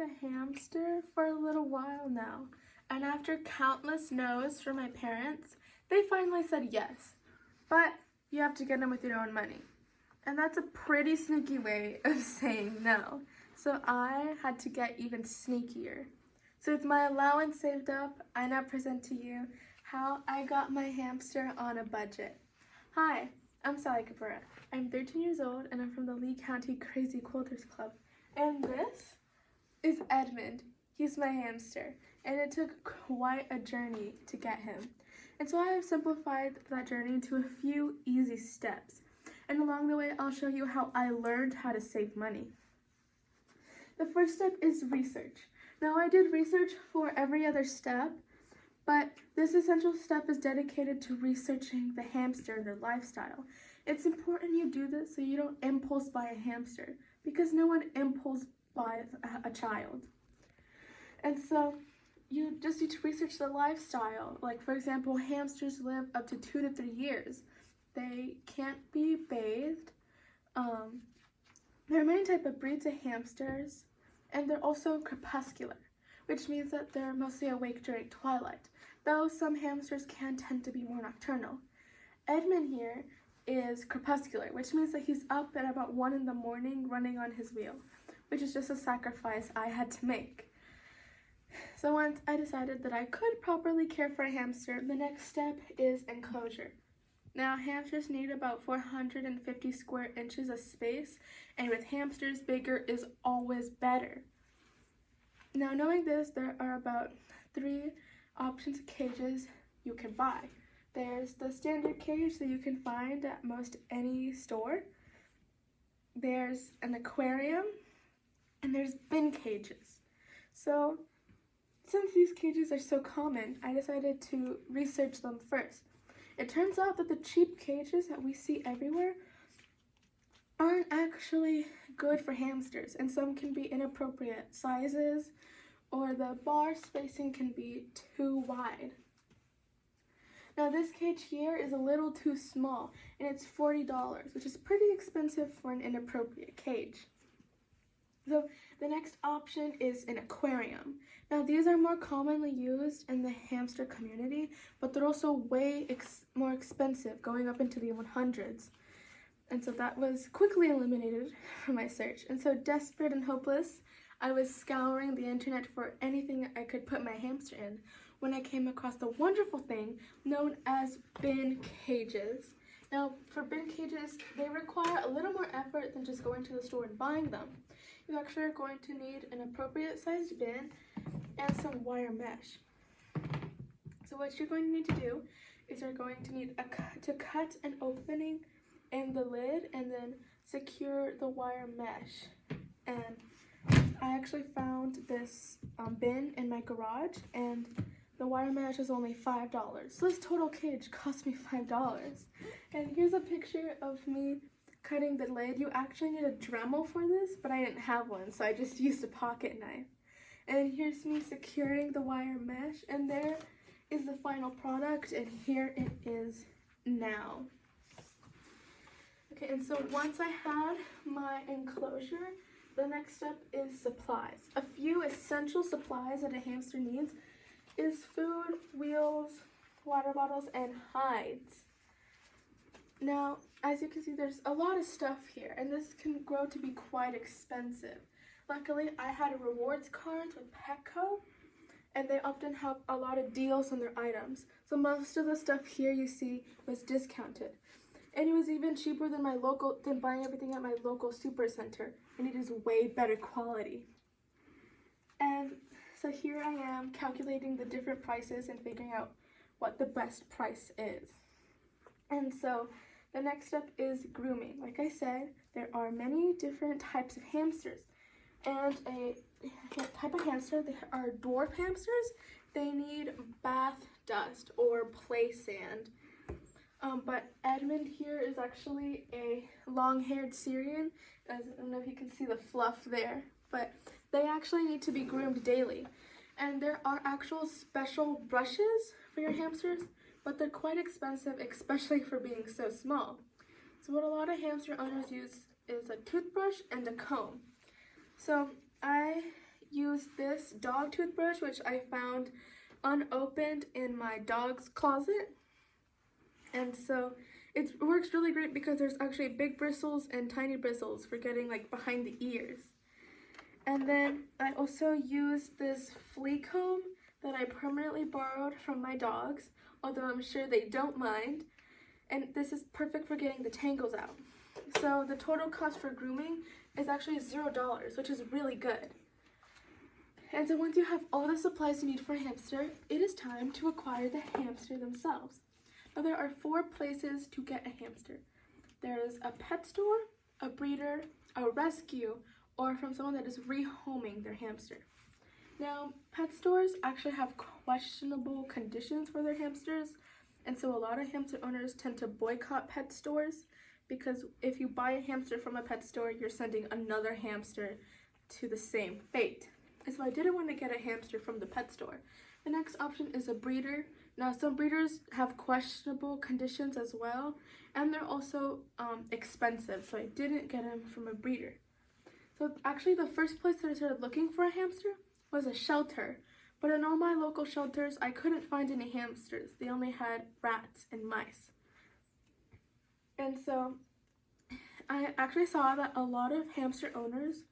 wanted a hamster for a little while now, and after countless no's from my parents, they finally said yes. But you have to get them with your own money. And that's a pretty sneaky way of saying no. So I had to get even sneakier. So with my allowance saved up, I now present to you how I got my hamster on a budget. Hi, I'm Cabrera. I'm 13 years old and I'm from the Lee County Crazy Quilters Club. And this is Edmund. He's my hamster, and it took quite a journey to get him. And so I have simplified that journey into a few easy steps. And along the way, I'll show you how I learned how to save money. The first step is research. Now, I did research for every other step, but this essential step is dedicated to researching the hamster and their lifestyle. It's important you do this so you don't impulse buy a hamster, because no one impulse buys a child. And so you just need to research the lifestyle. Like, for example, hamsters live up to 2 to 3 years. They can't be bathed. There are many types of breeds of hamsters, and they're also crepuscular, which means that they're mostly awake during twilight, though some hamsters can tend to be more nocturnal. Edmund here is crepuscular, which means that he's up at about 1 in the morning running on his wheel, which is just a sacrifice I had to make. So once I decided that I could properly care for a hamster, the next step is enclosure. Now, hamsters need about 450 square inches of space, and with hamsters, bigger is always better. Now, knowing this, there are about 3 options of cages you can buy. There's the standard cage that you can find at most any store. There's an aquarium, and there's bin cages. So, since these cages are so common, I decided to research them first. It turns out that the cheap cages that we see everywhere aren't actually good for hamsters, and some can be inappropriate sizes, or the bar spacing can be too wide. Now, this cage here is a little too small, and it's $40, which is pretty expensive for an inappropriate cage. So the next option is an aquarium. Now, these are more commonly used in the hamster community, but they're also way more expensive, going up into the 100s. And so that was quickly eliminated from my search. And so, desperate and hopeless, I was scouring the internet for anything I could put my hamster in when I came across the wonderful thing known as bin cages. Now, for bin cages, they require a little more effort than just going to the store and buying them. You actually are going to need an appropriate sized bin and some wire mesh. So what you're going to need to do is you're going to need to cut an opening in the lid and then secure the wire mesh. And I actually found this bin in my garage, and the wire mesh is only $5. So this total cage cost me $5. And here's a picture of me cutting the lid. You actually need a Dremel for this, but I didn't have one, so I just used a pocket knife. And here's me securing the wire mesh, and there is the final product, and here it is now. Okay, and so once I had my enclosure, the next step is supplies. A few essential supplies that a hamster needs is food, wheels, water bottles, and hides. Now, as you can see, there's a lot of stuff here, and this can grow to be quite expensive. Luckily, I had rewards cards with Petco, and they often have a lot of deals on their items. So most of the stuff here you see was discounted. And it was even cheaper than buying everything at my local super center, and it is way better quality. And so here I am calculating the different prices and figuring out what the best price is. And so the next step is grooming. Like I said, there are many different types of hamsters. And a type of hamster, they are dwarf hamsters. They need bath dust or play sand. But Edmund here is actually a long-haired Syrian. I don't know if you can see the fluff there, but they actually need to be groomed daily. And there are actual special brushes for your hamsters, but they're quite expensive, especially for being so small. So what a lot of hamster owners use is a toothbrush and a comb. So I use this dog toothbrush, which I found unopened in my dog's closet. And so it works really great because there's actually big bristles and tiny bristles for getting like behind the ears. And then I also use this flea comb that I permanently borrowed from my dogs, although I'm sure they don't mind. And this is perfect for getting the tangles out. So the total cost for grooming is actually $0, which is really good. And so once you have all the supplies you need for a hamster, it is time to acquire the hamster themselves. Now there are 4 places to get a hamster. There is a pet store, a breeder, a rescue, or from someone that is rehoming their hamster. Now, pet stores actually have questionable conditions for their hamsters, and so a lot of hamster owners tend to boycott pet stores because if you buy a hamster from a pet store, you're sending another hamster to the same fate. And so I didn't want to get a hamster from the pet store. The next option is a breeder. Now, some breeders have questionable conditions as well, and they're also expensive, so I didn't get them from a breeder. So actually the first place that I started looking for a hamster was a shelter, but in all my local shelters, I couldn't find any hamsters. They only had rats and mice. And so I actually saw that a lot of hamster owners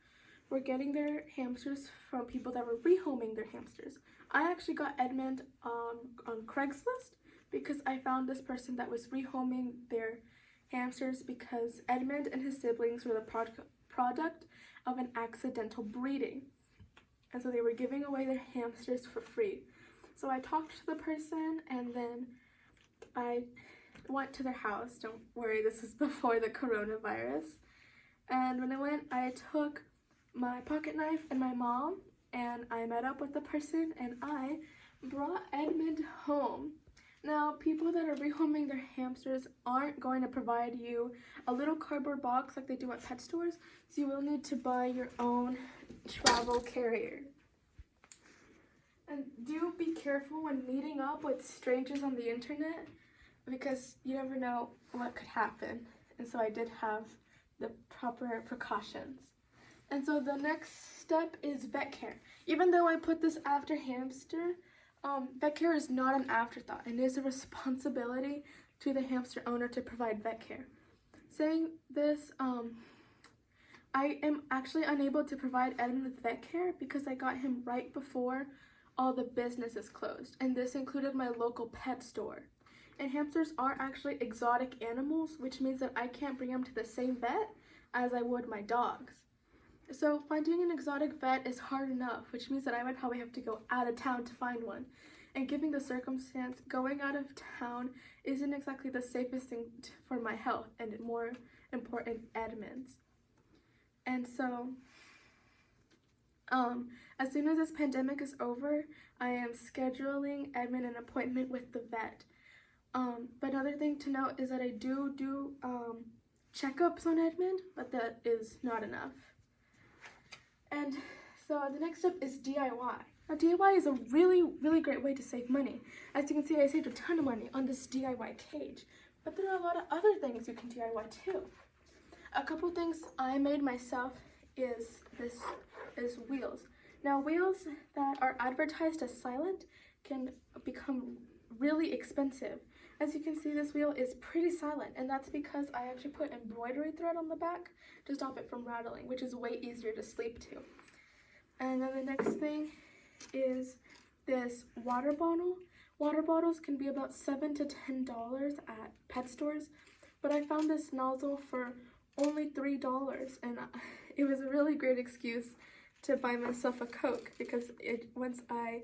were getting their hamsters from people that were rehoming their hamsters. I actually got Edmund on Craigslist because I found this person that was rehoming their hamsters because Edmund and his siblings were the product of an accidental breeding. And so they were giving away their hamsters for free. So I talked to the person and then I went to their house. Don't worry, this is before the coronavirus. And when I went, I took my pocket knife and my mom and I met up with the person and I brought Edmund home. Now, people that are rehoming their hamsters aren't going to provide you a little cardboard box like they do at pet stores, so you will need to buy your own travel carrier. And do be careful when meeting up with strangers on the internet because you never know what could happen. And so I did have the proper precautions. And so the next step is vet care. Even though I put this after hamster, vet care is not an afterthought, and it is a responsibility to the hamster owner to provide vet care. Saying this, I am actually unable to provide Edmund with vet care because I got him right before all the businesses closed, and this included my local pet store. And hamsters are actually exotic animals, which means that I can't bring them to the same vet as I would my dogs. So finding an exotic vet is hard enough, which means that I would probably have to go out of town to find one. And given the circumstance, going out of town isn't exactly the safest thing for my health, and more important, Edmund's. And so, as soon as this pandemic is over, I am scheduling Edmund an appointment with the vet. But another thing to note is that I do checkups on Edmund, but that is not enough. And so the next step is DIY. Now DIY is a really, really great way to save money. As you can see, I saved a ton of money on this DIY cage, but there are a lot of other things you can DIY too. A couple things I made myself is wheels. Now wheels that are advertised as silent can become really expensive. As you can see, this wheel is pretty silent, and that's because I actually put embroidery thread on the back to stop it from rattling, which is way easier to sleep to. And then the next thing is this water bottle. Water bottles can be about $7 to $10 at pet stores, but I found this nozzle for only $3, and it was a really great excuse to buy myself a Coke because once I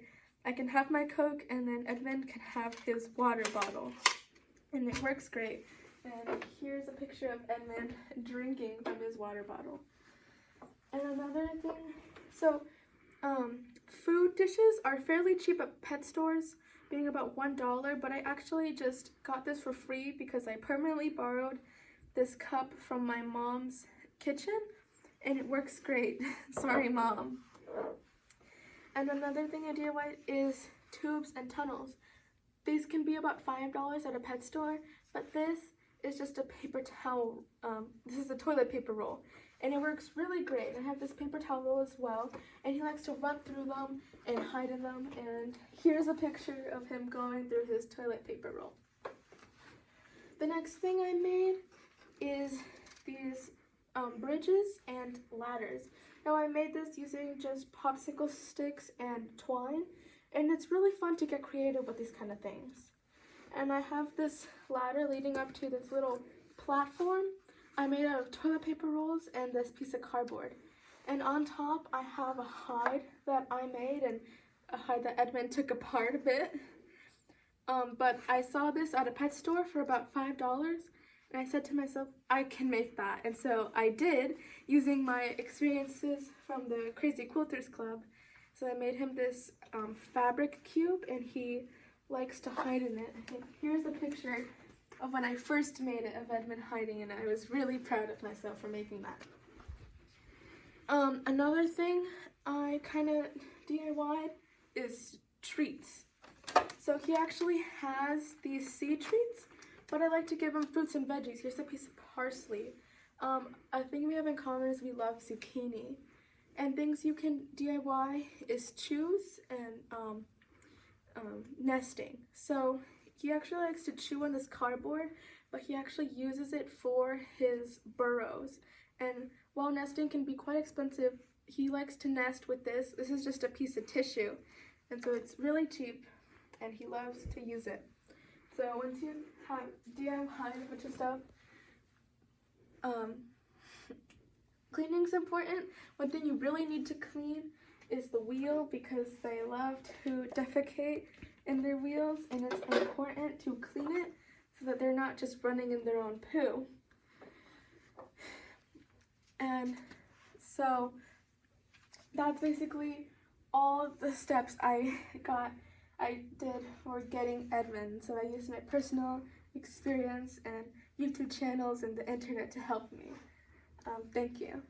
can have my Coke and then Edmund can have his water bottle, and it works great. And here's a picture of Edmund drinking from his water bottle. And another thing, so food dishes are fairly cheap at pet stores, being about $1, but I actually just got this for free because I permanently borrowed this cup from my mom's kitchen, and it works great. Sorry, Mom. And another thing I DIY is tubes and tunnels. These can be about $5 at a pet store, but this is just a paper towel. This is a toilet paper roll, and it works really great. I have this paper towel roll as well, and he likes to run through them and hide in them, and here's a picture of him going through his toilet paper roll. The next thing I made is these bridges and ladders. Now I made this using just popsicle sticks and twine, and it's really fun to get creative with these kind of things. And I have this ladder leading up to this little platform I made out of toilet paper rolls and this piece of cardboard. And on top I have a hide that I made, and a hide that Edmund took apart a bit. But I saw this at a pet store for about $5, and I said to myself, I can make that. And so I did, using my experiences from the Crazy Quilters Club. So I made him this fabric cube, and he likes to hide in it. And here's a picture of when I first made it of Edmund hiding in it. I was really proud of myself for making that. Another thing I kind of DIY'd is treats. So he actually has these seed treats, but I like to give him fruits and veggies. Here's a piece of parsley. A thing we have in common is we love zucchini. And things you can DIY is chews and nesting. So he actually likes to chew on this cardboard, but he actually uses it for his burrows. And while nesting can be quite expensive, he likes to nest with this. This is just a piece of tissue, and so it's really cheap, and he loves to use it. So once you have DIY a bunch of stuff, cleaning's important. One thing you really need to clean is the wheel, because they love to defecate in their wheels, and it's important to clean it so that they're not just running in their own poo. And so that's basically all the steps I did for getting Edmund. So I used my personal experience and YouTube channels and the internet to help me. Thank you.